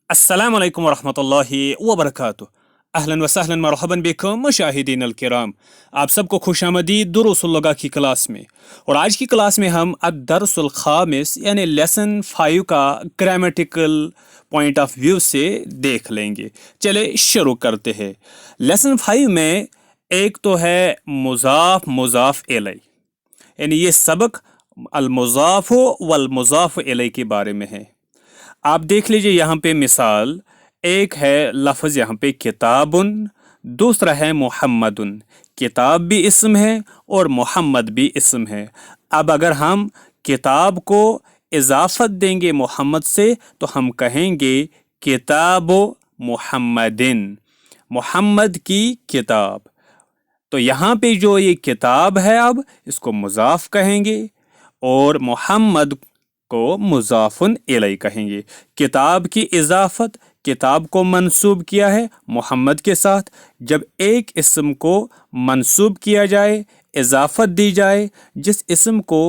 السلام عليكم ورحمة الله وبركاته. اهلا وسهلا مرحبا بكم مشاہدین الکرام. آپ سب کو خوش آمدید دروس اللغہ کی کلاس میں. اور آج کی کلاس میں ہم الدرس الخامس یعنی لیسن 5 کا گرامیٹیکل پوائنٹ آف ویو سے دیکھ لیں گے. چلے شروع کرتے ہیں. لیسن 5 میں ایک تو ہے مضاف مضاف الیہ، یعنی یہ سبق المضاف والمضاف الیہ کے بارے میں ہے. آپ دیکھ لیجئے یہاں پہ مثال ایک ہے لفظ یہاں پہ کتابن، دوسرا ہے محمدن. کتاب بھی اسم ہے اور محمد بھی اسم ہے. اب اگر ہم کتاب کو اضافت دیں گے محمد سے تو ہم کہیں گے کتاب محمدن، محمد کی کتاب. تو یہاں پہ جو یہ کتاب ہے اب اس کو مضاف کہیں گے اور محمد کو مضاف الیہ کہیں گے. کتاب کی اضافت، کتاب کو منسوب کیا ہے محمد کے ساتھ. جب ایک اسم کو منسوب کیا جائے، اضافت دی جائے، جس اسم کو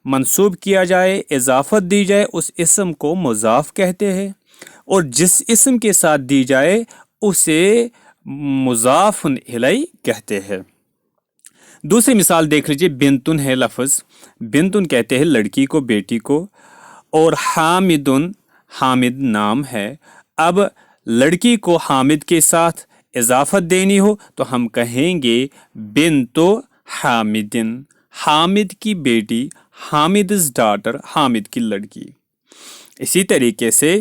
منسوب کیا جائے اضافت دی جائے اس اسم کو مضاف کہتے ہیں، اور جس اسم کے ساتھ دی جائے اسے مضاف الیہ کہتے ہیں. دوسری مثال دیکھ لیجیے، بنتن ہے لفظ. بنتن کہتے ہیں لڑکی کو، بیٹی کو. اور حامدن، حامد نام ہے. اب لڑکی کو حامد کے ساتھ اضافت دینی ہو تو ہم کہیں گے بنتو حامدن، حامد کی بیٹی، حامد's ڈاٹر، حامد کی لڑکی. اسی طریقے سے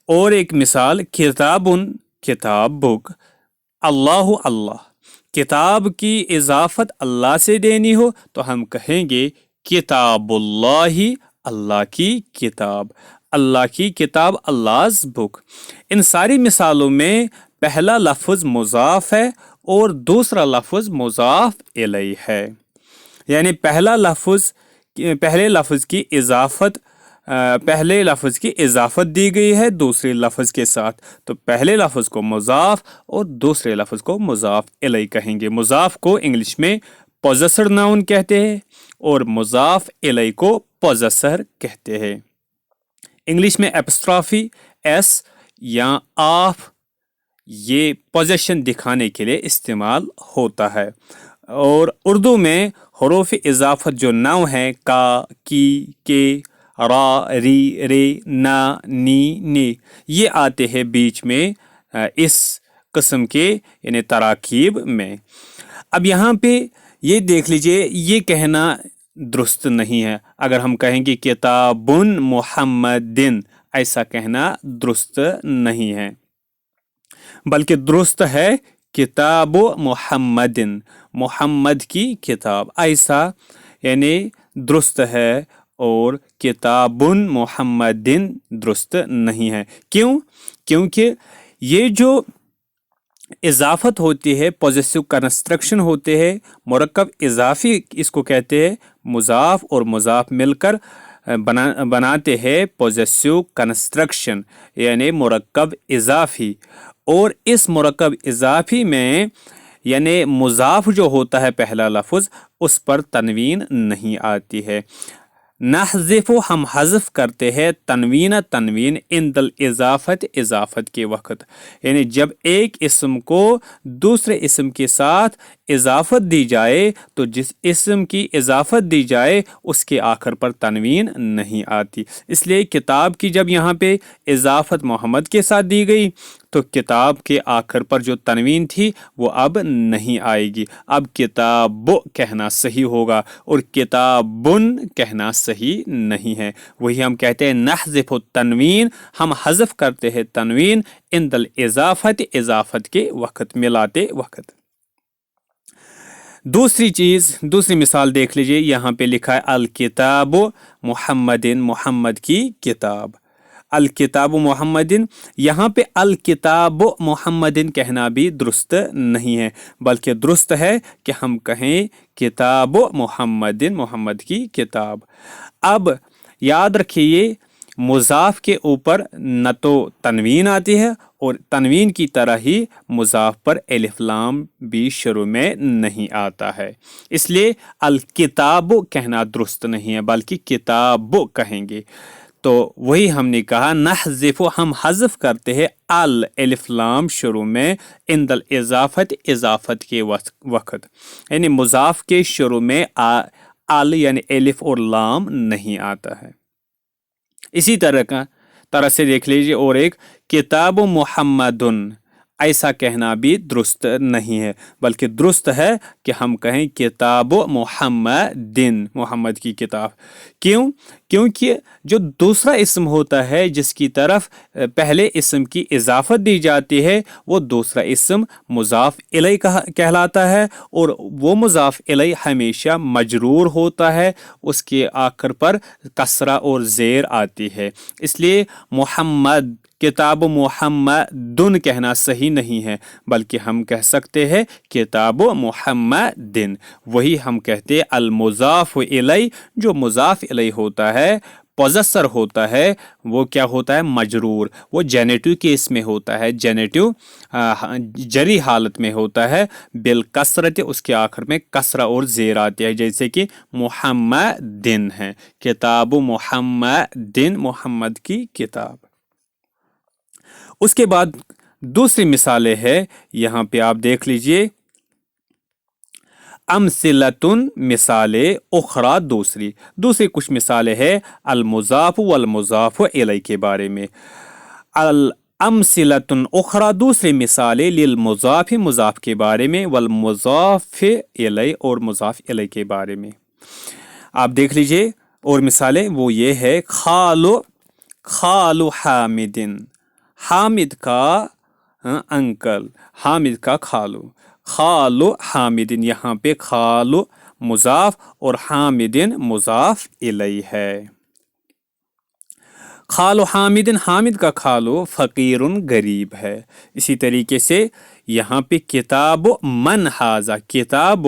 اور ایک مثال کتابن، کتاب بک. اللہ، اللہ، کتاب کی اضافت اللہ سے دینی ہو تو ہم کہیں گے کتاب اللہ، اللہ کی کتاب، اللہ کی کتاب، Allah's بک. ان ساری مثالوں میں پہلا لفظ مضاف ہے اور دوسرا لفظ مضاف الیہ ہے. یعنی پہلے لفظ کی اضافت دی گئی ہے دوسرے لفظ کے ساتھ، تو پہلے لفظ کو مضاف اور دوسرے لفظ کو مضاف الیہ کہیں گے. مضاف کو انگلش میں پوزیسر ناؤن کہتے ہیں اور مضاف الیہ کو پوزیسر کہتے ہیں. انگلش میں اپسٹرافی ایس یا آف یہ پوزیشن دکھانے کے لیے استعمال ہوتا ہے. اور اردو میں حروف اضافت جو 9 ہیں، کا، کی، کے، را، ری، رے، نا، نی، نے، یہ آتے ہیں بیچ میں اس قسم کے یعنی تراکیب میں. اب یہاں پہ یہ دیکھ لیجئے، یہ کہنا درست نہیں ہے. اگر ہم کہیں گے کتابن محمدن، ایسا کہنا درست نہیں ہے، بلکہ درست ہے کتاب محمدن، محمد کی کتاب، ایسا یعنی درست ہے. اور کتابن محمدن درست نہیں ہے. کیوں؟ کیونکہ یہ جو اضافت ہوتی ہے، پوزیسو کنسٹرکشن ہوتے ہیں، مرکب اضافی اس کو کہتے ہیں. مضاف اور مضاف مل کر بناتے ہیں پوزیسو کنسٹرکشن یعنی مرکب اضافی. اور اس مرکب اضافی میں یعنی مضاف جو ہوتا ہے پہلا لفظ، اس پر تنوین نہیں آتی ہے. نحذف، ہم حذف کرتے ہیں تنوین عند الاضافت، اضافت کے وقت. یعنی جب ایک اسم کو دوسرے اسم کے ساتھ اضافت دی جائے تو جس اسم کی اضافت دی جائے اس کے آخر پر تنوین نہیں آتی. اس لیے کتاب کی جب یہاں پہ اضافت محمد کے ساتھ دی گئی تو کتاب کے آخر پر جو تنوین تھی وہ اب نہیں آئے گی. اب کتاب کہنا صحیح ہوگا اور کتابن کہنا صحیح نہیں ہے. وہی ہم کہتے ہیں نحذف التنوین، ہم حذف کرتے ہیں تنوین عند الاضافت، اضافت کے وقت، ملاتے وقت. دوسری مثال دیکھ لیجئے، یہاں پہ لکھا ہے الکتاب محمدن، محمد کی کتاب. الکتاب محمدن، یہاں پہ الکتاب محمدن کہنا بھی درست نہیں ہے، بلکہ درست ہے کہ ہم کہیں کتاب محمدن، محمد کی کتاب. اب یاد رکھیے مضاف کے اوپر نہ تو تنوین آتی ہے اور تنوین کی طرح ہی مضاف پر الف لام بھی شروع میں نہیں آتا ہے. اس لیے الکتاب کہنا درست نہیں ہے بلکہ کتاب کہیں گے. تو وہی ہم نے کہا نحذف، ہم حذف کرتے ہیں ال الف لام شروع میں عند الاضافت، اضافت کے وقت، یعنی مضاف کے شروع میں ال یعنی الف اور لام نہیں آتا ہے۔ اسی طرح سے دیکھ لیجیے اور ایک کتاب محمد، ایسا کہنا بھی درست نہیں ہے، بلکہ درست ہے کہ ہم کہیں کتاب محمدن، محمد کی کتاب۔ کیونکہ جو دوسرا اسم ہوتا ہے جس کی طرف پہلے اسم کی اضافت دی جاتی ہے وہ دوسرا اسم مضاف الیہ کہلاتا ہے، اور وہ مضاف الیہ ہمیشہ مجرور ہوتا ہے، اس کے آخر پر کسرہ اور زیر آتی ہے، اس لیے محمد، کتاب محمدن کہنا صحیح نہیں ہے، بلکہ ہم کہہ سکتے ہیں کتاب محمدن۔ وہی ہم کہتے ہیں المضاف الیہ، جو مضاف الیہ ہوتا ہے، پوزیسر ہوتا ہے، وہ کیا ہوتا ہے؟ مجرور، وہ جینیٹو کیس میں ہوتا ہے، جینیٹو جری حالت میں ہوتا ہے، بالکسرت، اس کے آخر میں کسرہ اور زیر آتی ہے، جیسے کہ محمدن ہے، کتاب محمدن، محمد کی کتاب۔ اس کے بعد دوسری مثالیں ہے، یہاں پہ آپ دیکھ لیجئے امثلتن، مثالیں اخرى، دوسری کچھ مثالیں ہے المضاف والمضاف الیہ کے بارے میں۔ امثلتن اخرى، دوسری مثالیں للمضاف، مضاف کے بارے میں، والمضاف الیہ، اور مضاف الیہ کے بارے میں۔ آپ دیکھ لیجئے اور مثالیں، وہ یہ ہے خالو حامدن، حامد کا انکل، حامد کا خالو، خالو حامدن، یہاں پہ خالو مضاف اور حامدن مضاف الیہ ہے۔ خالو حامدن، حامد کا خالو فقیر، غریب ہے۔ اسی طریقے سے یہاں پہ کتاب من ھذا، کتاب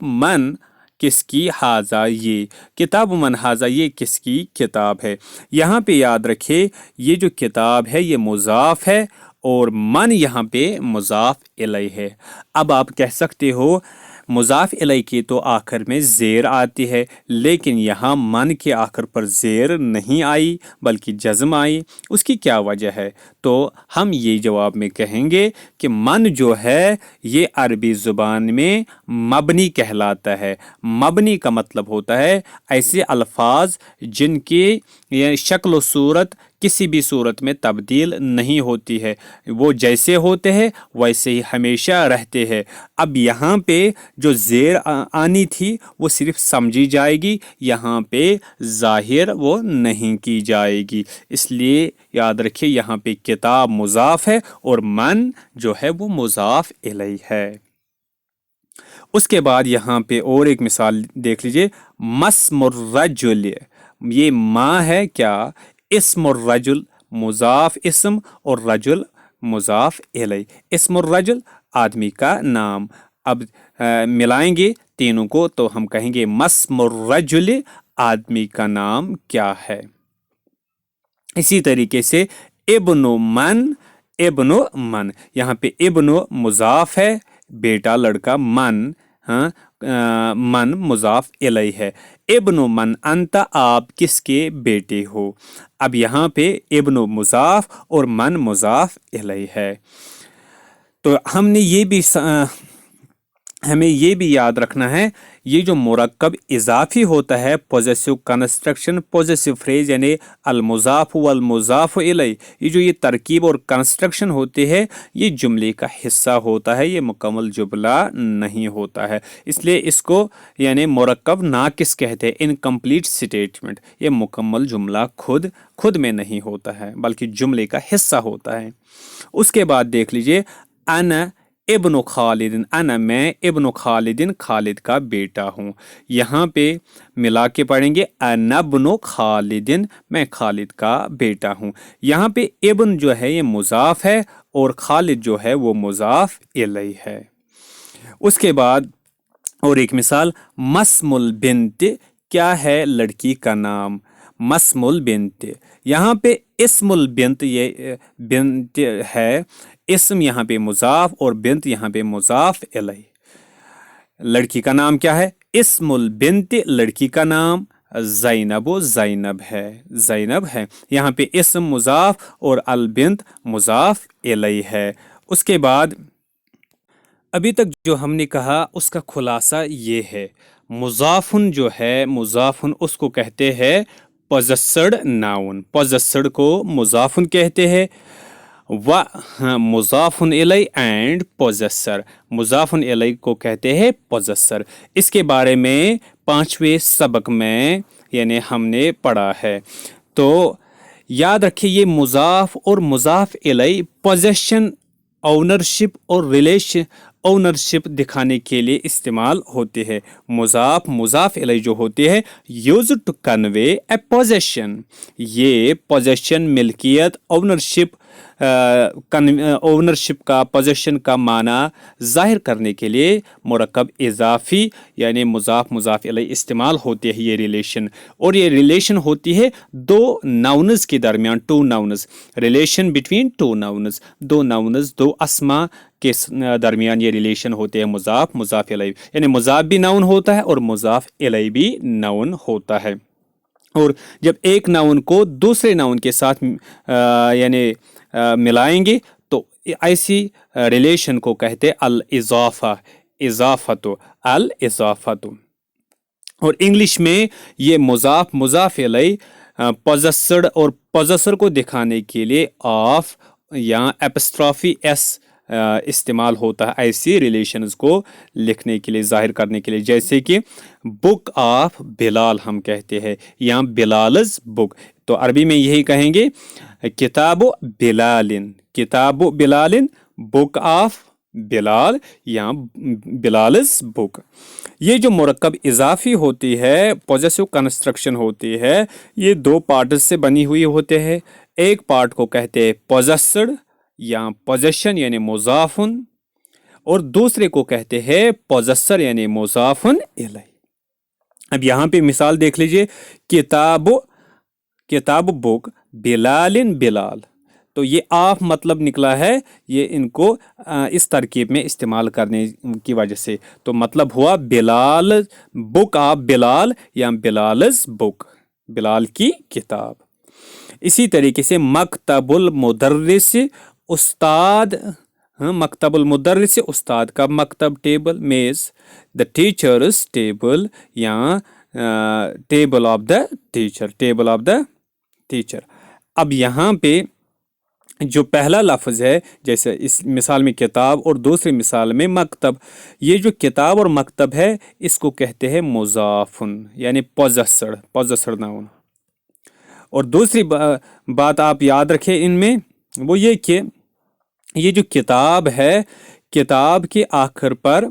من کس کی، ھذا یہ، کتاب من ھذا یہ کس کی کتاب ہے۔ یہاں پہ یاد رکھے یہ جو کتاب ہے یہ مضاف ہے اور من یہاں پہ مضاف الیہ ہے۔ اب آپ کہہ سکتے ہو مضاف الیہ کی تو آخر میں زیر آتی ہے، لیکن یہاں من کے آخر پر زیر نہیں آئی بلکہ جزم آئی، اس کی کیا وجہ ہے؟ تو ہم یہ جواب میں کہیں گے کہ من جو ہے یہ عربی زبان میں مبنی کہلاتا ہے۔ مبنی کا مطلب ہوتا ہے ایسے الفاظ جن کی شکل و صورت کسی بھی صورت میں تبدیل نہیں ہوتی ہے، وہ جیسے ہوتے ہیں ویسے ہی ہمیشہ رہتے ہیں۔ اب یہاں پہ جو زیر آنی تھی وہ صرف سمجھی جائے گی، یہاں پہ ظاہر وہ نہیں کی جائے گی، اس لیے یاد رکھیے یہاں پہ کتاب مضاف ہے اور من جو ہے وہ مضاف الیہ ہے۔ اس کے بعد یہاں پہ اور ایک مثال دیکھ لیجئے، مسم الرجل، یہ ماں ہے کیا؟ اسم الرجل، مضاف اسم، اور رجل مضاف الیہ، اسم الرجل آدمی کا نام۔ اب ملائیں گے تینوں کو تو ہم کہیں گے مسم الرجل، آدمی کا نام کیا ہے۔ اسی طریقے سے ابن من، یہاں پہ ابن مضاف ہے، بیٹا لڑکا، من مضاف الیہ ہے۔ ابن من انت، آپ کس کے بیٹے ہو۔ اب یہاں پہ ابن مضاف اور من مضاف الیہ ہے۔ تو ہمیں یہ بھی یاد رکھنا ہے یہ جو مرکب اضافی ہوتا ہے، پوزیسو کنسٹرکشن، پوزیسو فریز یعنی المضاف والمضاف الیہ، یہ ترکیب اور کنسٹرکشن ہوتے ہیں یہ جملے کا حصہ ہوتا ہے، یہ مکمل جملہ نہیں ہوتا ہے، اس لیے اس کو یعنی مرکب ناقص کہتے ہیں، انکمپلیٹ سٹیٹمنٹ، یہ مکمل جملہ خود میں نہیں ہوتا ہے بلکہ جملے کا حصہ ہوتا ہے۔ اس کے بعد دیکھ لیجئے انا ابن خالد، انا میں، ابن خالد خالد کا بیٹا ہوں، یہاں پہ ملا کے پڑھیں گے انا ابن خالد، میں خالد کا بیٹا ہوں۔ یہاں پہ ابن جو ہے یہ مضاف ہے اور خالد جو ہے وہ مضاف الیہ ہے۔ اس کے بعد اور ایک مثال، مسم البنت، کیا ہے لڑکی کا نام؟ مسم البنت، یہاں پہ اسم البنت، یہ بنت ہے، اسم یہاں پہ مضاف اور بنت یہاں پہ مضاف الیہ۔ لڑکی کا نام کیا ہے؟ اسم البنت، لڑکی کا نام، زینب و زینب ہے یہاں پہ اسم مضاف اور البنت مضاف الیہ ہے. اس کے بعد ابھی تک جو ہم نے کہا اس کا خلاصہ یہ ہے، مضافن جو ہے مضافن اس کو کہتے ہیں پوزیسڈ ناؤن، پوزیسڈ کو مضافن کہتے ہیں. مضافن الی اینڈ پوزیسر، مضافن الی کو کہتے ہیں پوزیسر. اس کے بارے میں 5ویں سبق میں یعنی ہم نے پڑھا ہے. تو یاد رکھیے یہ مضاف اور مضاف الی پوزیشن، اونرشپ اور ریلیشن اونرشپ دکھانے کے لیے استعمال ہوتے ہیں. مضاف مضاف الی جو ہوتے ہیں use to convey a possession, یہ پوزیشن ملکیت اونرشپ کا پوزیشن کا معنی ظاہر کرنے کے لیے مرکب اضافی یعنی مضاف مضاف الی استعمال ہوتے ہیں. یہ ریلیشن، اور یہ ریلیشن ہوتی ہے دو ناؤنز کے درمیان، two nouns, relation between two nouns, دو ناؤنز دو اسما کے درمیان یہ ریلیشن ہوتے ہیں مضاف مضاف الی. یعنی مضاف بھی ناؤن ہوتا ہے اور مضاف الی بھی ناؤن ہوتا ہے. اور جب ایک ناؤن کو دوسرے ناؤن کے ساتھ یعنی ملائیں گے تو ایسی ریلیشن کو کہتے الاضافہ، اضافت، الاضافت. اور انگلش میں یہ مضاف مضاف الی پوزیسڈ اور پوزیسر کو دکھانے کے لیے آف یا اپسٹرافی ایس استعمال ہوتا ہے ایسی ریلیشنز کو لکھنے کے لیے، ظاہر کرنے کے لیے. جیسے کہ بک آف بلال ہم کہتے ہیں یا بلالز بک، تو عربی میں یہی کہیں گے کتاب بلال، کتاب بلال، بک آف بلال یا بلالز بک. یہ جو مرکب اضافی ہوتی ہے، پوزیسو کنسٹرکشن ہوتی ہے، یہ دو پارٹس سے بنی ہوئی ہوتے ہیں. ایک پارٹ کو کہتے ہیں پوزیسڈ یا پوزیشن یعنی مضافن، اور دوسرے کو کہتے ہیں پوزیسر یعنی مضافن الی. اب یہاں پہ مثال دیکھ لیجئے، کتاب بک بلال بلال، تو یہ آف مطلب نکلا ہے یہ ان کو اس ترکیب میں استعمال کرنے کی وجہ سے. تو مطلب ہوا بلال، بک آف بلال یا بلالز بک، بلال کی کتاب. اسی طریقے سے مکتب المدرس، استاد، مکتب المدرس استاد کا مکتب ٹیبل میز، دا ٹیچرز ٹیبل یا table of the teacher, table of the teacher. اب یہاں پہ جو پہلا لفظ ہے جیسے اس مثال میں کتاب اور دوسری مثال میں مکتب، یہ جو کتاب اور مکتب ہے اس کو کہتے ہیں مضافن یعنی پوزیسڈ ناؤن. اور دوسری بات آپ یاد رکھیں ان میں وہ یہ کہ یہ جو کتاب ہے، کتاب کے آخر پر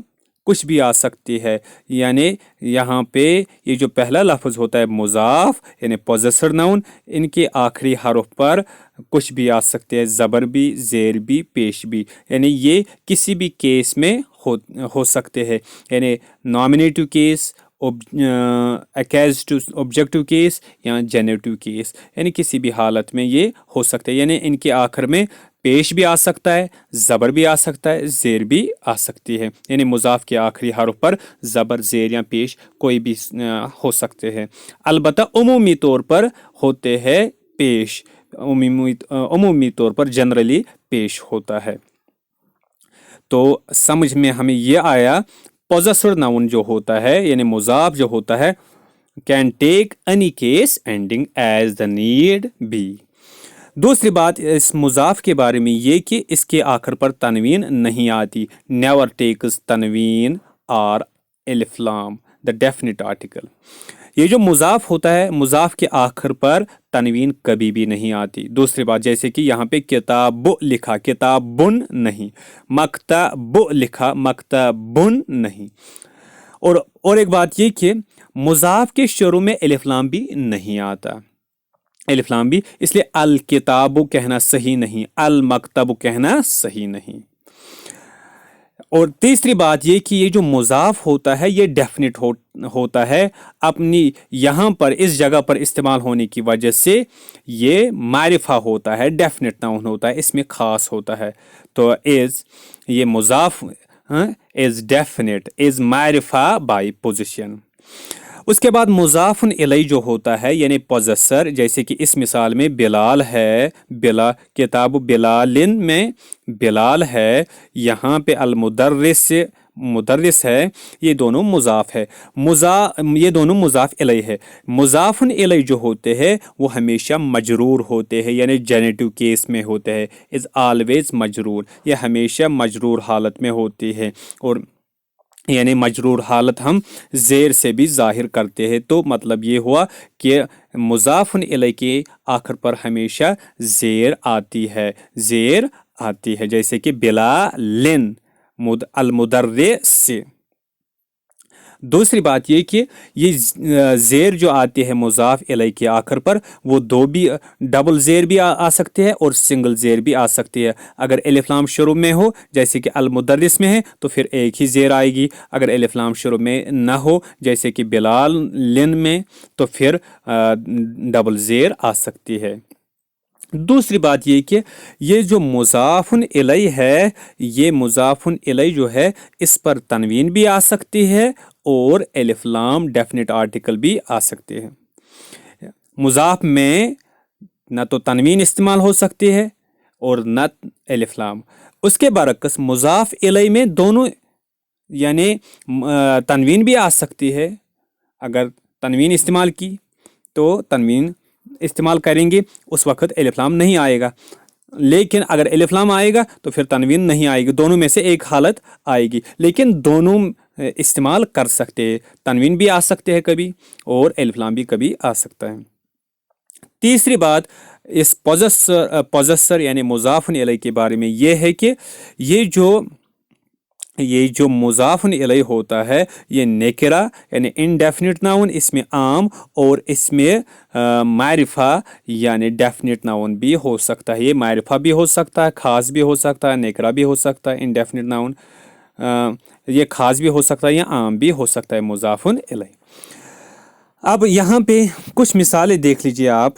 کچھ بھی آ سکتی ہے. یعنی یہاں پہ یہ جو پہلا لفظ ہوتا ہے مضاف یعنی پوزیسڈ ناؤن، ان کے آخری حرف پر کچھ بھی آ سکتے ہیں، زبر بھی، زیر بھی، پیش بھی. یعنی یہ کسی بھی کیس میں ہو سکتے ہیں، یعنی نامینیٹو کیس، ایکیزٹو آبجیکٹو کیس یا جینیٹو کیس، یعنی کسی بھی حالت میں یہ ہو سکتے ہیں. یعنی ان کے آخر میں پیش بھی آ سکتا ہے، زبر بھی آ سکتا ہے، زیر بھی آ سکتی ہے. یعنی مضاف کے آخری حرف پر زبر، زیر یا پیش کوئی بھی ہو سکتے ہیں. البتہ عمومی طور پر ہوتے ہیں پیش، عمومی طور پر جنرلی پیش ہوتا ہے. تو سمجھ میں ہمیں یہ آیا پوزیسڈ ناؤن جو ہوتا ہے یعنی مضاف جو ہوتا ہے can take any case ending as the need be. دوسری بات اس مضاف کے بارے میں یہ کہ اس کے آخر پر تنوین نہیں آتی. نیور ٹیکس تنوین اور الف لام دا ڈیفینٹ آرٹیکل. یہ جو مضاف ہوتا ہے مضاف کے آخر پر تنوین کبھی بھی نہیں آتی. دوسری بات جیسے کہ یہاں پہ کتاب لکھا، کتابن نہیں، مکتب لکھا، مکتبن نہیں. اور ایک بات یہ کہ مضاف کے شروع میں الف لام بھی نہیں آتا، الف لام بھی، اس لیے الکتاب کہنا صحیح نہیں، المکتب کہنا صحیح نہیں. اور تیسری بات یہ کہ یہ جو مضاف ہوتا ہے یہ ڈیفینٹ ہوتا ہے، اپنی یہاں پر اس جگہ پر استعمال ہونے کی وجہ سے یہ معرفہ ہوتا ہے، ڈیفینٹ ناؤن ہوتا ہے، اس میں خاص ہوتا ہے. تو یہ مضاف از ڈیفینٹ، از معرفہ بائی پوزیشن. उसके बाद मुज़ाफ़ुन इलैह जो होता है यानी पोजेसर, जैसे कि इस मिसाल में बिलाल है, किताब बिलालिन में बिलाल है, यहाँ पे मुदर्रिस है, ये दोनों मुज़ाफ़ है। ये दोनों मुज़ाफ़ इलैह है। मुज़ाफ़ुन इलैह जो होते हैं वो हमेशा मजरूर होते हैं, यानी जेनेटिव केस में होते हैं, इज़ ऑलवेज मजरूर, ये हमेशा मजरूर हालत में होती है। और यानी मजरूर हालत हम ज़ेर से भी ज़ाहिर करते हैं। तो मतलब ये हुआ कि मुज़ाफ़ुन इलैह के आखिर पर हमेशा ज़ेर आती है, ज़ेर आती है, जैसे कि बिलालिन अलमुदर्रिस। दूसरी बात ये कि ये ज़ेर जो आती है मुज़ाफ़ इलैह के आखिर पर, वो दो भी डबल ज़ेर भी आ सकती है और सिंगल ज़ेर भी आ सकती है। अगर अलिफ लाम शुरू में हो, जैसे कि अलमुदर्रिस में है, तो फिर एक ही ज़ेर आएगी। अगर अलिफ लाम शुरू में ना हो, जैसे कि बिलालिन में, तो फिर डबल ज़ेर आ सकती है। दूसरी बात ये कि ये जो मुज़ाफ़ुन इलैह है, ये मुज़ाफ़ुन इलैह जो है, इस पर तनवीन भी आ सकती है और अलिफ लाम डेफिनेट आर्टिकल भी आ सकते हैं। मुज़ाफ़ में न तो तनवीन इस्तेमाल हो सकती है और न अलिफ लाम। उसके बरक्स मुज़ाफ़ इलैह में दोनों यानी तनवीन भी आ सकती है। अगर तनवीन इस्तेमाल की तो तनवीन इस्तेमाल करेंगे, उस वक्त अलिफ लाम नहीं आएगा। लेकिन अगर अलिफ लाम आएगा तो फिर तनवीन नहीं आएगी, दोनों में से एक हालत आएगी। लेकिन दोनों इस्तेमाल कर सकते हैं, तनवीन भी आ सकते हैं कभी और अलिफ लाम भी कभी आ सकता है। तीसरी बात इस पोजेसर यानी मुज़ाफ़ुन इलैह के बारे में यह है कि ये जो मुज़ाफ़ुन इलैह होता है, ये नेकिरा यानी इनडेफिनिट नाउन, इसमें आम और इसमें मारिफा यानी डेफिनिट नाउन भी हो सकता है। ये मारिफा भी हो सकता है, खास भी हो सकता है, नेकिरा भी हो सकता है, इनडेफिनिट नाउन ये खास भी हो सकता है या आम भी हो सकता है मुज़ाफ़ुन इलैह। अब यहाँ पे कुछ मिसालें देख लीजिए आप,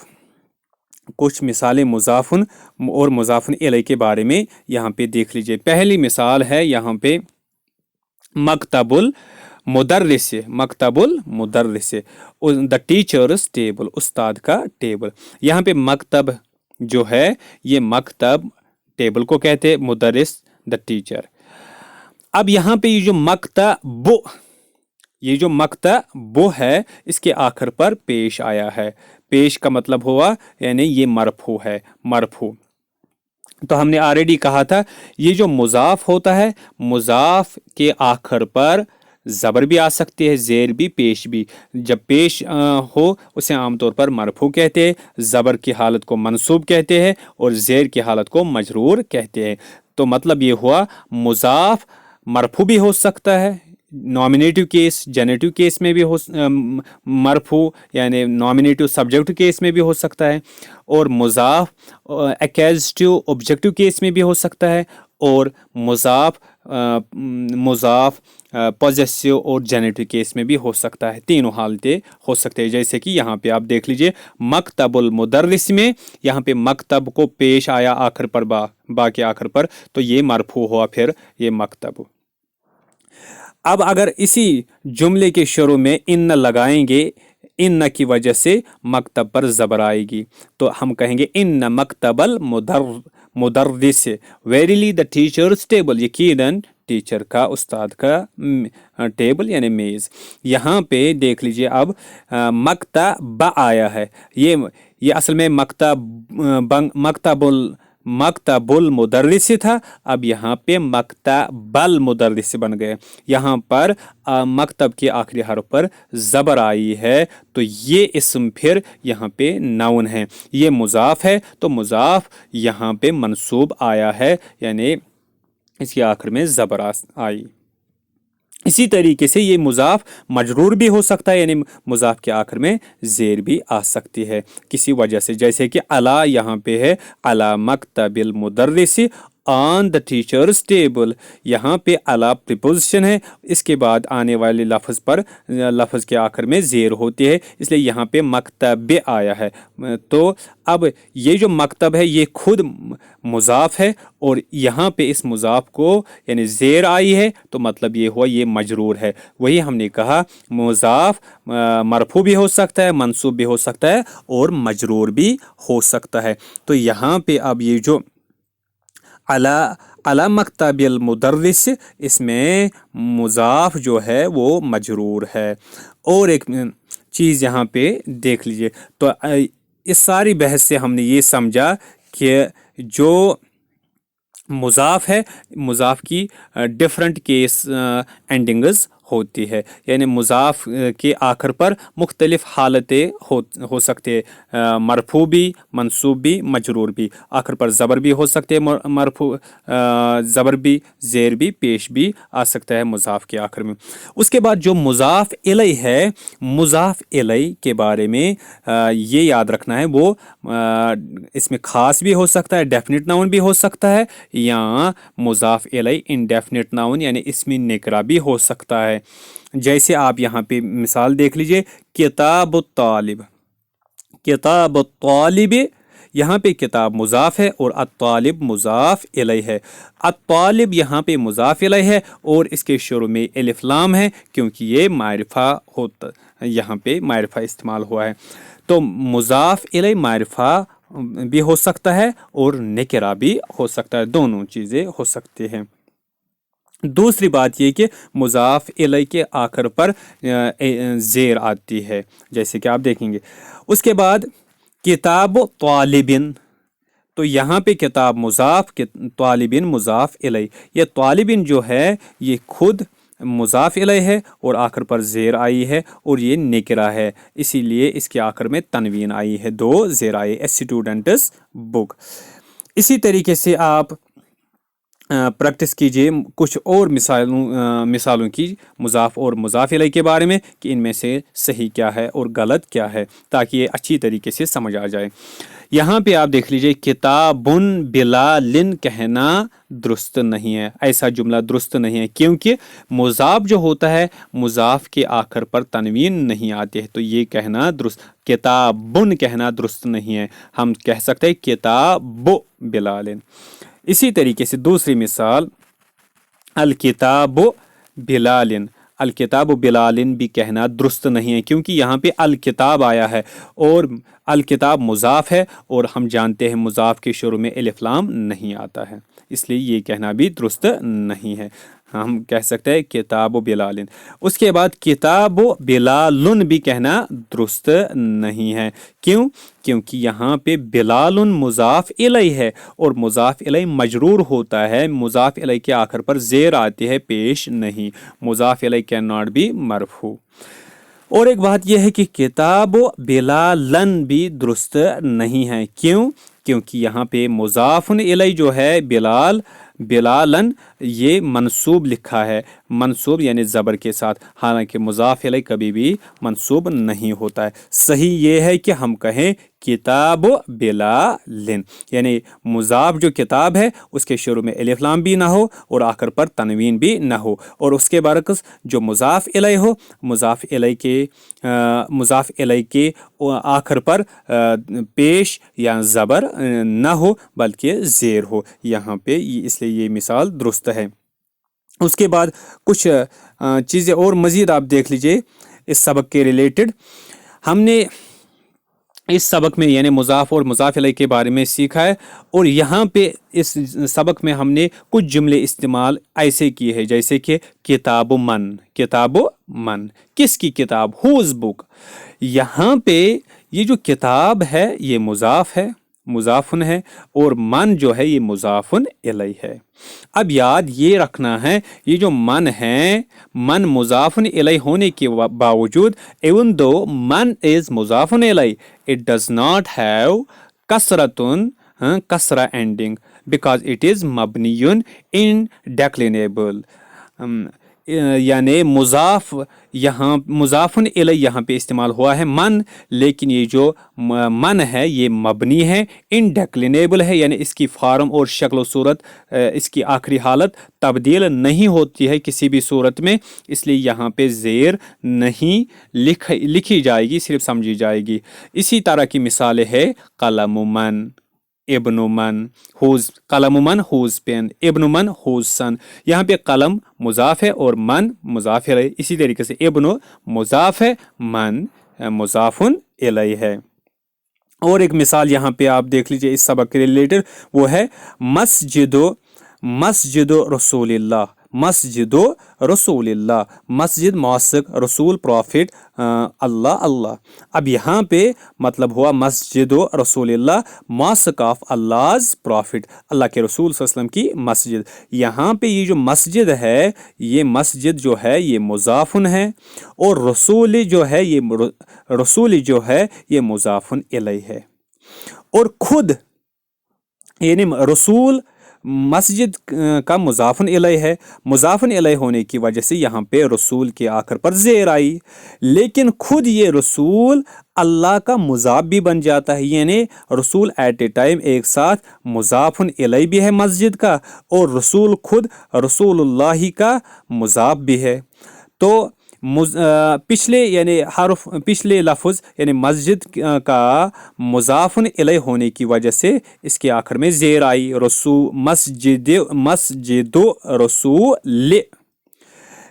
कुछ मिसालें मुज़ाफ़ुन और मुज़ाफ़ुन इलैह के बारे में यहाँ पे देख लीजिए। पहली मिसाल है यहाँ पे मकतबुल मुदर्रिस, द टीचर्स टेबल, उस्ताद का टेबल। यहाँ पे मकतब जो है, ये मकतब टेबल को कहते हैं, मुदर्रिस द टीचर। अब यहाँ पे ये जो मकतबु है, इसके आखिर पर पेश आया है। पेश का मतलब हुआ यानी ये मरफू है, मरफू। तो हमने ऑलरेडी कहा था, ये जो मुज़ाफ़ होता है, मुज़ाफ़ के आखिर पर ज़बर भी आ सकती है, ज़ेर भी, पेश भी। जब पेश हो उसे आमतौर पर मरफू कहते हैं, ज़बर की हालत को मंसूब कहते हैं और ज़ेर की हालत को मजरूर कहते हैं। तो मतलब ये हुआ मुज़ाफ़ मरफू भी हो सकता है, नॉमिनेटिव केस, जेनेटिव केस में भी हो, मरफू यानी नॉमिनेटिव सब्जेक्टिव केस में भी हो सकता है, और मुज़ाफ़ एक्यूज़ेटिव ऑब्जेक्टिव केस में भी हो सकता है, और मुज़ाफ़ पॉजेसिव और जेनेटिव केस में भी हो सकता है। तीनों हालतें हो सकते हैं। जैसे कि यहाँ पे आप देख लीजिए, मकतबुल मुदर्रिस में यहाँ पे मकतब को पेश आया आखिर पर, बा के आखिर पर, तो ये मरफू हुआ फिर ये मकतब। अब अगर इसी जुमले के शुरू में इन्न लगाएंगे, इन्न की वजह से मकतब पर ज़बर आएगी, तो हम कहेंगे इन्न मकतबल मुदर्रिस, वेरीली द टीचर्स टेबल, यकीनन टीचर का, उस्ताद का टेबल यानी मेज़। यहाँ पे देख लीजिए अब मकतब आया है, ये असल में मकतबुल मुदर्रिस था, अब यहाँ पे मकतबल मुदर्रिस बन गए। यहाँ पर मकतब के आखिरी हर्फ पर ज़बर आई है, तो ये इस्म फिर यहाँ पे नाउन है। ये मुज़ाफ़ है, तो मुज़ाफ़ यहाँ पे मंसूब आया है, यानी इसके आखिर में ज़बर आई। इसी तरीके से ये मुज़ाफ़ मजरूर भी हो सकता है, यानी मुज़ाफ़ के आखिर में ज़ेर भी आ सकती है किसी वजह से। जैसे कि अला यहाँ पे है, अला मकतबिल मुदर्रिस, ऑन द टीचर्स टेबल। यहाँ पे अला प्रीपोजिशन है, इसके बाद आने वाले लफ्ज़ के आखिर में ज़ेर होती है, इसलिए यहाँ पे मकतब आया है। तो अब ये जो मकतब है ये खुद मुज़ाफ है और यहाँ पे इस मुज़ाफ को यानी ज़ेर आई है तो मतलब ये हुआ ये मजरूर है। वही हमने कहा मुज़ाफ मरफू भी हो सकता है, मंसूब भी हो सकता है और मजरूर भी हो सकता है। तो यहाँ पे अब ये जो अला मकतबिल मुदर्रिस, इसमें मुज़ाफ जो है वो मजरूर है। और एक चीज़ यहाँ पे देख लीजिए, तो इस सारी बहस से हमने ये समझा कि जो मुज़ाफ है, मुज़ाफ की डिफरेंट केस एंडिंग्स होती है, यानी मुज़ाफ के आखिर पर मुख्तलिफ हालतें हो सकते हैं, मरफू भी, मंसूब भी, मजरूर भी। आखिर पर ज़बर भी हो सकते हैं, मरफू ज़बर भी, ज़ेर भी, पेश भी आ सकता है मुज़ाफ के आखिर में। उसके बाद जो मुज़ाफ इलैहि है, मुज़ाफ इलैहि के बारे में ये याद रखना है, वो इसमें ख़ास भी हो सकता है, डेफिनेट नाउन भी हो सकता है, या मुज़ाफ इलैहि इनडेफिनेट नाउन यानी इसमें निकरा भी हो सकता है। जैसे आप यहाँ पे मिसाल देख लीजिए, किताब तालिब, किताब तालिब, यहाँ पे किताब मुज़ाफ है और अत्तालिब मुज़ाफ इलैहि है। अत्तालिब यहाँ पे मुज़ाफ इलैहि है और इसके शुरू में अलिफ लाम है क्योंकि ये मारिफा होता, यहाँ पे मारिफा इस्तेमाल हुआ है। तो मुज़ाफ इलैहि मारिफा भी हो सकता है और निकरा भी हो सकता है, दोनों चीज़ें हो सकती हैं। दूसरी बात ये कि मुज़ाफ इलैहि के आखिर पर ज़ेर आती है, जैसे कि आप देखेंगे। उसके बाद किताब तालिबिन, तो यहाँ पे किताब मुज़ाफ, तालिबिन मुज़ाफ इलैहि। ये तालिबिन जो है ये खुद मुज़ाफ इलैहि है और आखिर पर ज़ेर आई है और ये निकरा है, इसीलिए इसके आखिर में तनवीन आई है, दो ज़ेर आई, ए स्टूडेंट्स बुक। इसी तरीके से आप प्रैक्टिस कीजिए कुछ और मिसालों की मुज़ाफ और मुज़ाफ इलैहि के बारे में कि इनमें से सही क्या है और गलत क्या है, ताकि ये अच्छी तरीके से समझ आ जाए। यहाँ पे आप देख लीजिए, किताबुन बिलालिन कहना दुरुस्त नहीं है, ऐसा जुमला दुरुस्त नहीं है, क्योंकि मुज़ाफ जो होता है मुज़ाफ के आखिर पर तनवीन नहीं आती है, तो ये कहना दुरुस्त, किताबुन कहना दुरुस्त नहीं है। हम कह सकते हैं किताबु बिलालिन। इसी तरीके से दूसरी मिसाल, अल किताबु बिलालिन, अल किताबु बिलालिन भी कहना दुरुस्त नहीं है, क्योंकि यहाँ पे अल किताब आया है और अल किताब मुज़ाफ है और हम जानते हैं मुज़ाफ के शुरू में अलिफ लाम नहीं आता है, इसलिए ये कहना भी दुरुस्त नहीं है। हम कह सकते हैं किताब बिलालिन। उसके बाद किताब बिलालुन भी कहना दुरुस्त नहीं है, क्यों? क्योंकि यहाँ पे बिलालुन मुज़ाफ इलैहि है और मुज़ाफ इलैहि मजरूर होता है, मुज़ाफ इलैहि के आखिर पर ज़ेर आती है, पेश नहीं। मुज़ाफ इलैहि कैन नॉट बी मरफू। और एक बात यह है कि किताब बिलालन भी दुरुस्त नहीं है, क्यों? क्योंकि यहाँ पे मुज़ाफुन इलैहि जो है बिलाल, बिलालन ये मंसूब लिखा है, मंसूब यानी ज़बर के साथ, हालांकि मुज़ाफ इलैहि कभी भी मंसूब नहीं होता है। सही ये है कि हम कहें किताब बिलालिन, यानी मुज़ाफ जो किताब है उसके शुरू में अलिफ लाम भी ना हो और आखिर पर तनवीन भी ना हो, और उसके बरक्स जो मुज़ाफ इलैहि हो, मुज़ाफ इलैहि के आखिर पर पेश या ज़बर ना हो बल्कि ज़ेर हो यहाँ पे, इसलिए ये मिसाल दुरुस्त है। उसके बाद कुछ चीज़ें और मज़ीद आप देख लीजिए इस सबक के रिलेटेड। हमने इस सबक में यानी मुज़ाफ और मुज़ाफ इलैहि के बारे में सीखा है, और यहाँ पे इस सबक में हमने कुछ जुमले इस्तेमाल ऐसे किए हैं, जैसे कि किताब मन, किताब मन, किसकी किताब, हुज़ बुक। यहाँ पे ये जो किताब है ये मुज़ाफ है, मुज़ाफुन है, और मन जो है ये मुज़ाफुन इलैहि है। अब याद ये रखना है, ये जो मन है, मन मुज़ाफुन इलैहि होने के बावजूद, इवन दो मन इज मुज़ाफुन इलैहि, इट डज नॉट हैव कसरतुन, कसरा एंडिंग, बिकॉज इट इज मबनियुन इन डेक्लिनेबल। यानी मुजाफ यहाँ मुजाफुन इलै यहाँ पे इस्तेमाल हुआ है मन, लेकिन ये जो मन है ये मबनी है, इनडेक्लिनेबल है, यानी इसकी फार्म और शक्ल सूरत इसकी आखिरी हालत तब्दील नहीं होती है किसी भी सूरत में, इसलिए यहाँ पे ज़ेर नहीं लिखी जाएगी, सिर्फ समझी जाएगी। इसी तरह की मिसालें है कलमुमन, इब्नुमन, हुज, कलमुमन हुज पेन, इब्नुमन हुज सन। यहाँ पे कलम मुजाफ है और मन मुजाफ है। इसी तरीके से इब्नु मुजाफ है, मन मुजाफुन इलै है। और एक मिसाल यहाँ पे आप देख लीजिए इस सबक के रिलेटेड, वो है मस्जिदो रसूलिल्लाह, मस्जिदो रसूलिल्लाह, मस्जिद मौसिक, रसूल प्रॉफिट, अल्लाह अल्लाह। अब यहाँ पे मतलब हुआ मस्जिदो रसूलिल्लाह, मौसिक ऑफ अल्लाह's प्रॉफिट, अल्लाह के रसूल सल्लल्लाहु अलैहि वसल्लम की मस्जिद। यहाँ पे ये जो मस्जिद है, ये मस्जिद जो है ये मुजाफुन है, और रसूल जो है ये मुजाफुन इलै है। और खुद यानी रसूल मस्जिद का मुजाफुन इलै है, मुजाफुन इलै होने की वजह से यहाँ पे रसूल के आखिर पर ज़ेर आई, लेकिन खुद ये रसूल अल्लाह का मुजाफ भी बन जाता है, यानी रसूल एट ए टाइम एक साथ मुजाफुन इलै भी है मस्जिद का, और रसूल खुद रसूलुल्लाह का मुजाफ भी है। तो पिछले यानी हरफ पिछले लफ्ज़ यानी मस्जिद का मुजाफुन इलै होने की वजह से इसके आखिर में ज़ेर आई, मस्जिदो रसूल,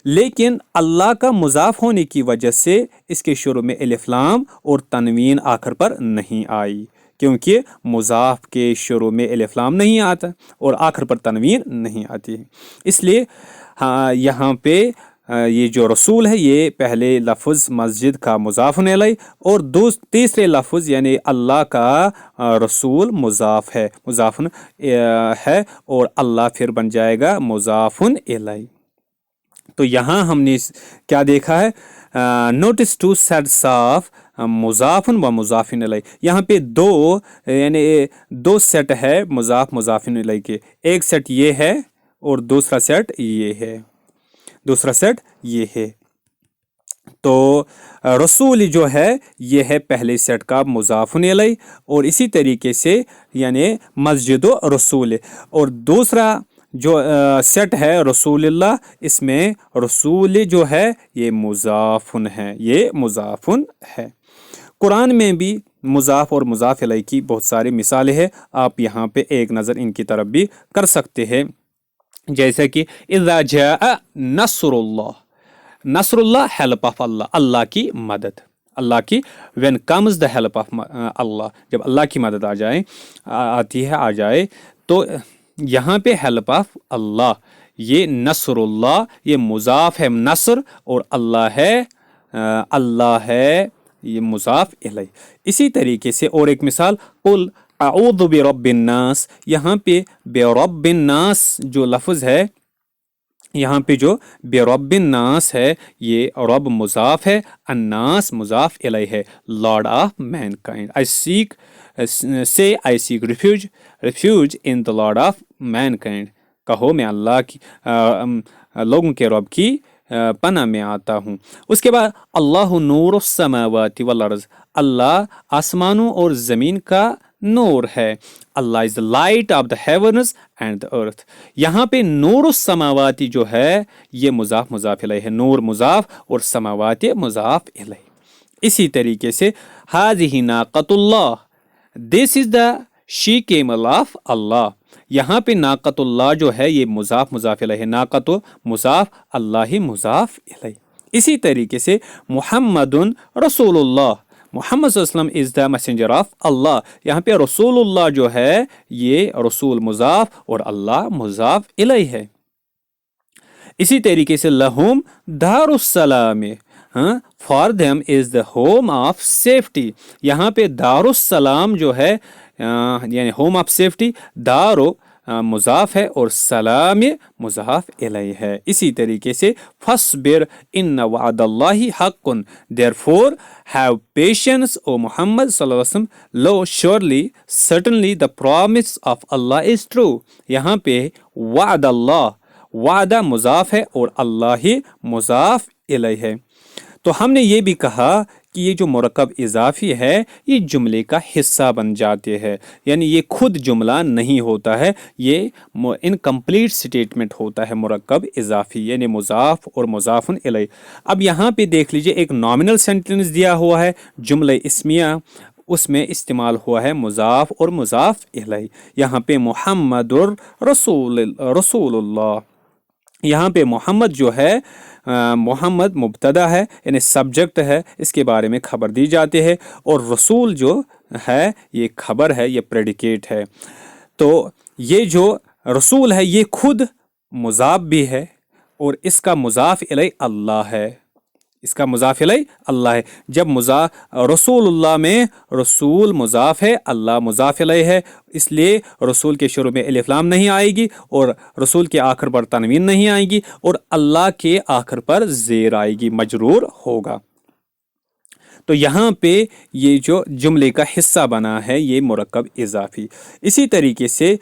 लेकिन अल्लाह का मुजाफ होने की वजह से इसके शुरू में अलिफ लाम और तनवीन आखिर पर नहीं आई, क्योंकि मुजाफ के शुरू में अलिफ लाम नहीं आता और आखिर पर तनवीन नहीं आती है। इसलिए हाँ, यहाँ पे ये जो रसूल है ये पहले लफ्ज़ मस्जिद का मुजाफुन इलै, और तीसरे लफ्ज़ यानी अल्लाह का रसूल मुजाफ है, मुजाफुन है, और अल्लाह फिर बन जाएगा मुजाफुन इलै। तो यहाँ हमने क्या देखा है, नोटिस टू सेट्स ऑफ मुजाफुन व मुजाफिन इलै। यहाँ पे दो सेट है मुजाफ मुजाफिन इलै के, एक सेट ये है और दूसरा सेट ये है, दूसरा सेट ये है। तो रसूल जो है ये है पहले सेट का मुजाफुन इलै, और इसी तरीके से यानी मस्जिदो रसूल, और दूसरा जो सेट है रसूलुल्लाह, इसमें रसूल जो है ये मुजाफुन है, ये मुजाफुन है। कुरान में भी मुजाफ और मुजाफ इलै की बहुत सारी मिसालें हैं, आप यहाँ पे एक नज़र इनकी तरफ भी कर सकते हैं। जैसे कि इज़ा जाअ नस्रुल्लाह, नस्रुल्लाह हेल्प ऑफ अल्लाह, अल्लाह की मदद, अल्लाह की when comes the help of Allah, जब अल्लाह की मदद आ जाए तो यहाँ पे हेल्प ऑफ अल्लाह, ये नस्रुल्लाह ये मुजाफ है नस्र, और अल्लाह है ये मुजाफ इलै। इसी तरीके से और एक मिसाल, कुल अऊज़ु बिरब्बिन नास, यहाँ पे बिरब्बिन नास जो लफ्ज़ है, यहाँ पे जो बिरब्बिन नास है ये रब मुजाफ है, अन्नास मुजाफ इलै है, Lord of Mankind. I seek refuge in the Lord of Mankind, कहो मैं अल्लाह की लोगों के रब की पनाह में आता हूँ। उसके बाद अल्लाहु नूरुस समावाति वल अर्ज़, अल्लाह आसमानों और ज़मीन का नूर है, Allah is the light of the heavens and the earth. यहाँ पे नूरुस समावाती जो है ये मुजाफ मुजाफ इलै है, नूर मुजाफ और समावाती मुजाफ इलै। इसी तरीके से हाज़िही नाक़तुल्लाह, this is the she camel of Allah, यहाँ पे नाक़तुल्लाह जो है ये मुजाफ मुजाफ इलै है, नाक़तु मुजाफ, अल्लाह ही मुजाफ इलै। इसी तरीके से मुहम्मदुन रसूलुल्लाह, मुहम्मद सल्लल्लाहु अलैहि वसल्लम is the messenger of Allah, यहाँ पे रसूलुल्लाह जो है ये रसूल मुजाफ और अल्लाह मुजाफ इलै है। इसी तरीके से लहुम दारुस्सलाम, for them is the home of safety, यहाँ पे दारुस्सलाम जो है यानी होम ऑफ सेफ्टी, दारो मुजाफ है और सलाम मुजाफ इलै है। इसी तरीके से फस्बिर इन्ना वअदल्लाहि हक़्क़ुन, therefore have patience O Muhammad सल्लल्लाहु अलैहि वसल्लम, lo surely certainly the promise of Allah is true. यहाँ पे वअदल्लाह, वादा मुजाफ है और अल्लाह ही मुजाफ इलैह है। तो हमने ये भी कहा कि ये जो मुरक्कब इजाफी है ये जुमले का हिस्सा बन जाते हैं, यानी ये खुद जुमला नहीं होता है, ये इनकम्प्लीट स्टेटमेंट होता है मुरक्कब इजाफी, यानी मुजाफ और मुजाफुन इलैह। अब यहाँ पे देख लीजिए एक नॉमिनल सेंटेंस दिया हुआ है जुमला इस्मिया, उसमें इस्तेमाल हुआ है मुजाफ और मुजाफ इलैह। यहाँ पे मुहम्मदुर रसूलुल्लाह, यहाँ पे मोहम्मद जो है मोहम्मद मुब्तदा है यानी सब्जेक्ट है, इसके बारे में खबर दी जाती है, और रसूल जो है ये खबर है, ये प्रेडिकेट है। तो ये जो रसूल है ये खुद मुजाफ भी है और इसका मुजाफ इलैह अल्लाह है, इसका मुजाफ इलैह अल्लाह है। जब रसूलुल्लाह में रसूल मुजाफ है, अल्लाह मुजाफ इलैह है, इसलिए रसूल के शुरू में अलिफ लाम नहीं आएगी और रसूल के आखिर पर तनवीन नहीं आएगी और अल्लाह के आखिर पर ज़ेर आएगी, मजरूर होगा। तो यहाँ पे ये जो जुमले का हिस्सा बना है ये मुरक्कब इजाफी। इसी तरीके से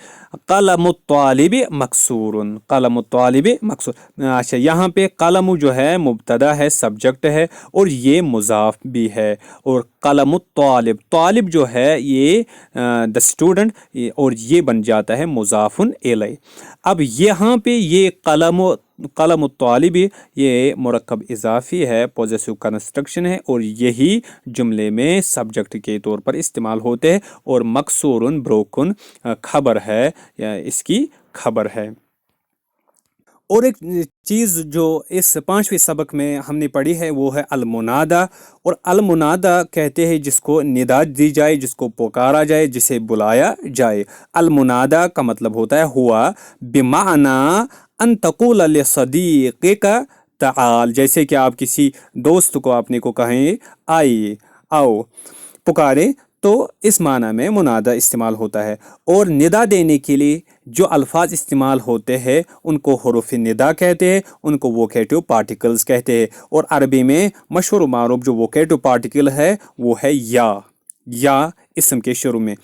कलमुत्तालिब मकसूरुन, कलमुत्तालिब मकसूर, अच्छा यहाँ पे कलम जो है मुब्तदा है, सब्जेक्ट है और ये मुजाफ भी है, और कलमुत्तालिब, तालिब जो है ये द स्टूडेंट, और ये बन जाता है मुजाफुन इलैह। अब यहाँ पे ये कलम तालिब ये मुरक्कब इजाफी है, पॉजेसिव कंस्ट्रक्शन है, और यही जुमले में सब्जेक्ट के तौर पर इस्तेमाल होते हैं, और मकसूरुन ब्रोकन खबर है या इसकी खबर है। और एक चीज़ जो इस 5वें सबक में हमने पढ़ी है वो है अलमुनादा, और अलमुनादा कहते हैं जिसको निदा दी जाए, जिसको पुकारा जाए, जिसे बुलाया जाए। अलमुनादा का मतलब होता है हुआ बिमाना अन तक़ूल लिसदीक़िका ताल, जैसे कि आप किसी दोस्त को आपने को कहें आइए, आओ, पुकारे, तो इस माना में मुनादा इस्तेमाल होता है। और निदा देने के लिए जो अल्फाज इस्तेमाल होते हैं उनको हुरूफ निदा कहते हैं, उनको वोकेटिव पार्टिकल्स कहते हैं। और अरबी में मशहूर मारूफ जो वोकेटिव पार्टिकल है वो है या इसम के शुरू में।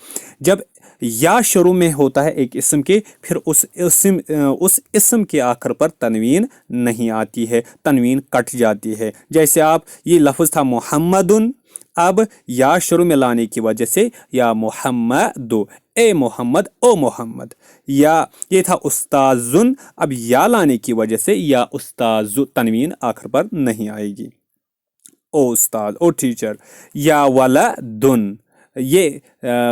जब या शुरू में होता है एक इसम के, फिर उस इसम के आखिर पर तनवीन नहीं आती है, तनवीन कट जाती है। जैसे आप ये लफ्ज़ था मुहम्मदुन, अब या शुरू में लाने की वजह से या मुहम्मद, ए मोहम्मद, ओ मोहम्मद। या ये था उस्ताजुन, अब या लाने की वजह से या उस्ताजु, तनवीन आखिर पर नहीं आएगी, ओ उस्ताद, ओ टीचर। या वलदुन, ये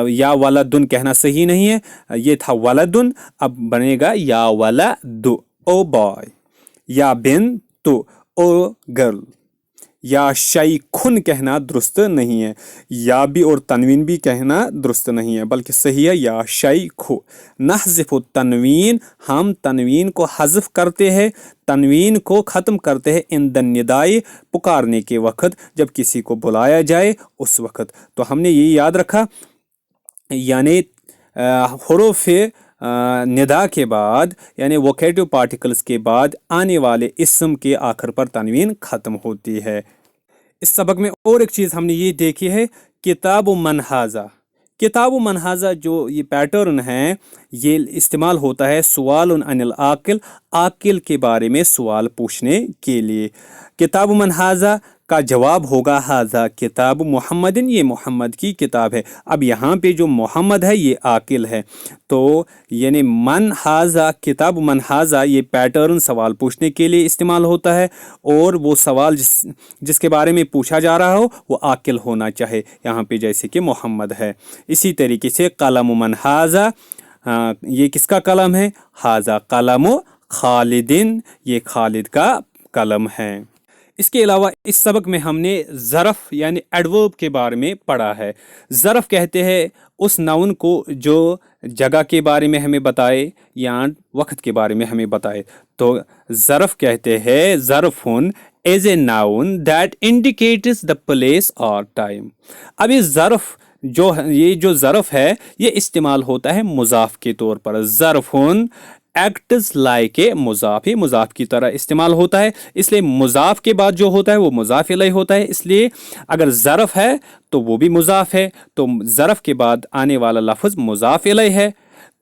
या वलदुन कहना सही नहीं है, ये था वलदुन, अब बनेगा या वलदु, ओ बॉय। या बिन्तु, ओ गर्ल। या शैखुन कहना दुरुस्त नहीं है, या भी और तनवीन भी कहना दुरुस्त नहीं है, बल्कि सही है या शैखु। नहज़िफ़ु तनवीन, हम तनवीन को हज़फ करते हैं, तनवीन को ख़त्म करते हैं इंद निदाई, पुकारने के वक़्त, जब किसी को बुलाया जाए उस वक़्त। तो हमने ये याद रखा, यानी हुरूफ़ निदा के बाद यानी वोकेटिव पार्टिकल्स के बाद आने वाले इस्म के आखिर पर तनवीन ख़त्म होती है। इस सबक में और एक चीज़ हमने ये देखी है, किताब मनहाजा। किताब मनहाजा जो ये पैटर्न है ये इस्तेमाल होता है सुवाल अनिल आकिल, आकिल के बारे में सवाल पूछने के लिए। किताब मनहाजा का जवाब होगा हाजा किताब मुहम्मदिन, ये मोहम्मद की किताब है। अब यहाँ पे जो मोहम्मद है ये आकिल है, तो यानी मन हाजा, किताब मन हाजा, ये पैटर्न सवाल पूछने के लिए इस्तेमाल होता है, और वो सवाल जिसके बारे में पूछा जा रहा हो वो आकिल होना चाहे, यहाँ पे जैसे कि मोहम्मद है। इसी तरीके से कलम मन हाजा, ये किसका कलम है? हाजा कलम खालिदिन, ये खालिद का कलम है। इसके अलावा इस सबक में हमने ज़रफ़ यानी एडवर्ब के बारे में पढ़ा है। ज़रफ़ कहते हैं उस नाउन को जो जगह के बारे में हमें बताए या वक्त के बारे में हमें बताए, तो ज़रफ़ कहते हैं ज़रफ़ुन as a noun that indicates the place और टाइम। अब ये ज़रफ़ जो ज़रफ़ है ये इस्तेमाल होता है मुज़ाफ़ के तौर पर। ज़रफ़ुन एक्ट्स लाइक ए मुज़ाफ़, मुज़ाफ़ की तरह इस्तेमाल होता है, इसलिए मुज़ाफ़ के बाद जो होता है वो मुज़ाफ़ इलैह होता है। इसलिए अगर ज़रफ़ है तो वो भी मुज़ाफ़ है, तो ज़रफ़ के बाद आने वाला लफ्ज़ मुज़ाफ़ इलैह है,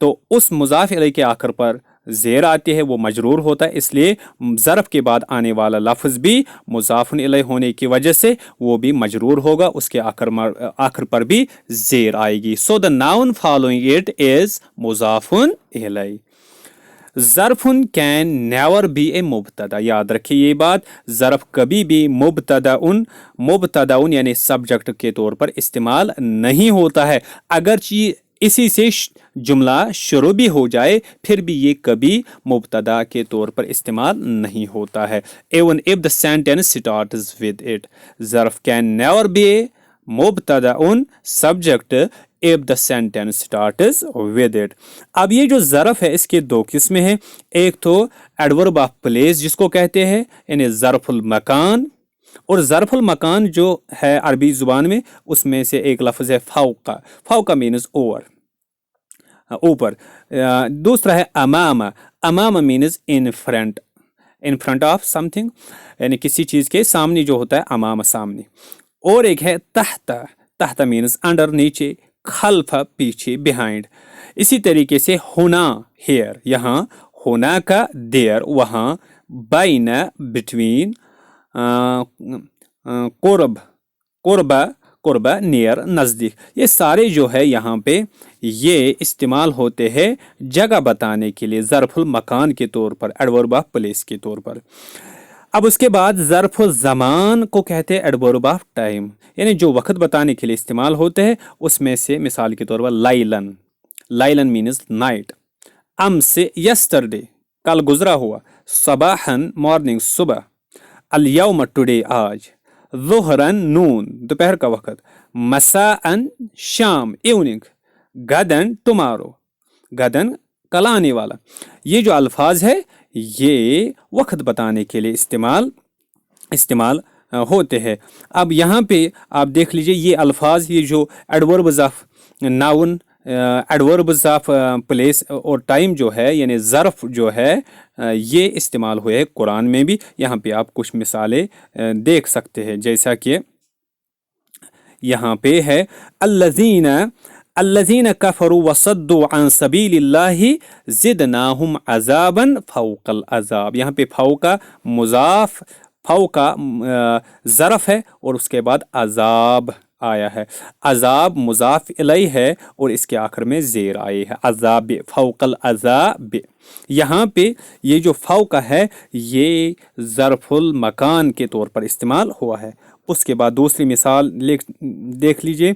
तो उस मुज़ाफ़ इलैह के आखिर पर زیر آتی ہے وہ مجرور ہوتا ہے، اس لیے ظرف کے بعد آنے والا لفظ بھی مضاف الیہ ہونے کی وجہ سے وہ بھی مجرور ہوگا، اس کے آخر پر بھی زیر آئے گی. سو دا ناؤن فالوئنگ اٹ از مضاف الیہ. ظرف کین نیور بی اے مبتدا. یاد رکھیے یہ بات، ظرف کبھی بھی مبتدا یعنی سبجیکٹ کے طور پر استعمال نہیں ہوتا ہے، اگرچہ اسی سے جملہ شروع بھی ہو جائے پھر بھی یہ کبھی مبتدا کے طور پر استعمال نہیں ہوتا ہے. Even if the sentence starts with it. ظرف can never be a مبتدا subject if the sentence starts with it. اب یہ جو ظرف ہے اس کے دو قسمیں ہیں، ایک تو ایڈورب آف پلیس جس کو کہتے ہیں یعنی ظرف المکان، اور ظرف المکان جو ہے عربی زبان میں اس میں سے ایک لفظ ہے فوقا. فوقا مینز اوپر. دوسرا ہے امام. امام means in front of something, یعنی کسی چیز کے سامنے جو ہوتا ہے امام سامنے. اور ایک ہے تحت. تحت مینز انڈر نیچے، خلف پیچھے بہائنڈ. اسی طریقے سے ہونا ہیئر، یہاں ہونا کا دیر، وہاں بین بٹوین، قربہ نیئر نزدیک. یہ سارے جو ہے یہاں پہ یہ استعمال ہوتے ہیں جگہ بتانے کے لیے ظرف المکان کے طور پر، ایڈورب آف پلیس کے طور پر. اب اس کے بعد ظرف الزمان کو کہتے ہیں ایڈورب آف ٹائم، یعنی جو وقت بتانے کے لیے استعمال ہوتے ہیں اس میں سے مثال کے طور پر لائلن. لائلن مینز نائٹ. امس یسٹرڈے کل گزرا ہوا. صباحن مارننگ صبح. الیوم ٹوڈے آج. ظہرن نون دوپہر کا وقت. مساءن شام ایوننگ. غدن ٹمارو. غدن کل آنے والا. یہ جو الفاظ ہے یہ وقت بتانے کے لیے استعمال ہوتے ہیں. اب یہاں پہ آپ دیکھ لیجئے یہ الفاظ، یہ جو ایڈوربز آف ناؤن، ایڈوربز آف پلیس اور ٹائم جو ہے یعنی ظرف جو ہے یہ استعمال ہوئے ہیں قرآن میں بھی. یہاں پہ آپ کچھ مثالیں دیکھ سکتے ہیں، جیسا کہ یہاں پہ ہے الذین کفروا وصدوا عن سبیل اللہ زدناہم عذابا فوق العذاب. یہاں پہ فوقا مضاف، فوقا ظرف ہے اور اس کے بعد عذاب آیا ہے. عذاب مضاف الیہ ہے اور اس کے آخر میں زیر آئی ہے، عذاب فوق العذاب. یہاں پہ یہ جو فوق ہے یہ ظرف المکان کے طور پر استعمال ہوا ہے. اس کے بعد دوسری مثال دیکھ لیجئے.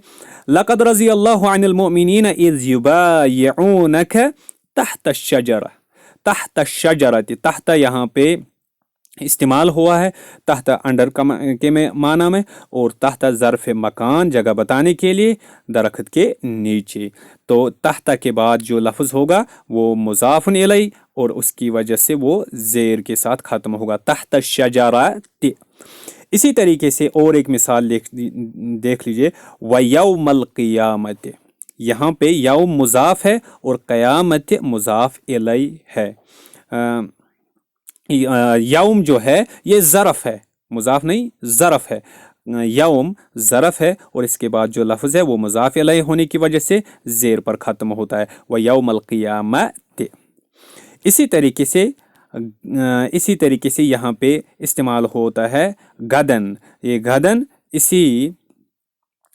لقد رضی اللہ عن المؤمنین اذ یبایعونک تحت الشجرہ. تحت الشجرہ، تحت یہاں پہ استعمال ہوا ہے تحت انڈر کے معنی میں، اور تحت ظرف مکان جگہ بتانے کے لیے درخت کے نیچے. تو تحت کے بعد جو لفظ ہوگا وہ مضاف الیہ اور اس کی وجہ سے وہ زیر کے ساتھ ختم ہوگا، تحت الشجرہ. اسی طریقے سے اور ایک مثال دیکھ لیجئے. وَيَوْمَ الْقِيَامَةِ. یہاں پہ یوم مضاف ہے اور قیامت مضاف الیہ ہے. یوم جو ہے یہ ظرف ہے، مضاف نہیں ظرف ہے. یوم ظرف ہے اور اس کے بعد جو لفظ ہے وہ مضاف الیہ ہونے کی وجہ سے زیر پر ختم ہوتا ہے. وَيَوْمَ الْقِيَامَةِ. اسی طریقے سے یہاں پہ استعمال ہوتا ہے غدن. یہ غدن اسی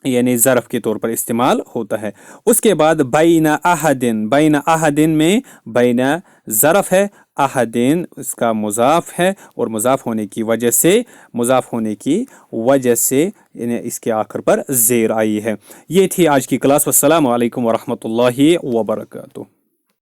یعنی ظرف کے طور پر استعمال ہوتا ہے. اس کے بعد بین احدن. بین احدن میں بین ظرف ہے، احدن اس کا مضاف ہے اور مضاف ہونے کی وجہ سے یعنی اس کے آخر پر زیر آئی ہے. یہ تھی آج کی کلاس. والسلام علیکم ورحمۃ اللہ وبرکاتہ.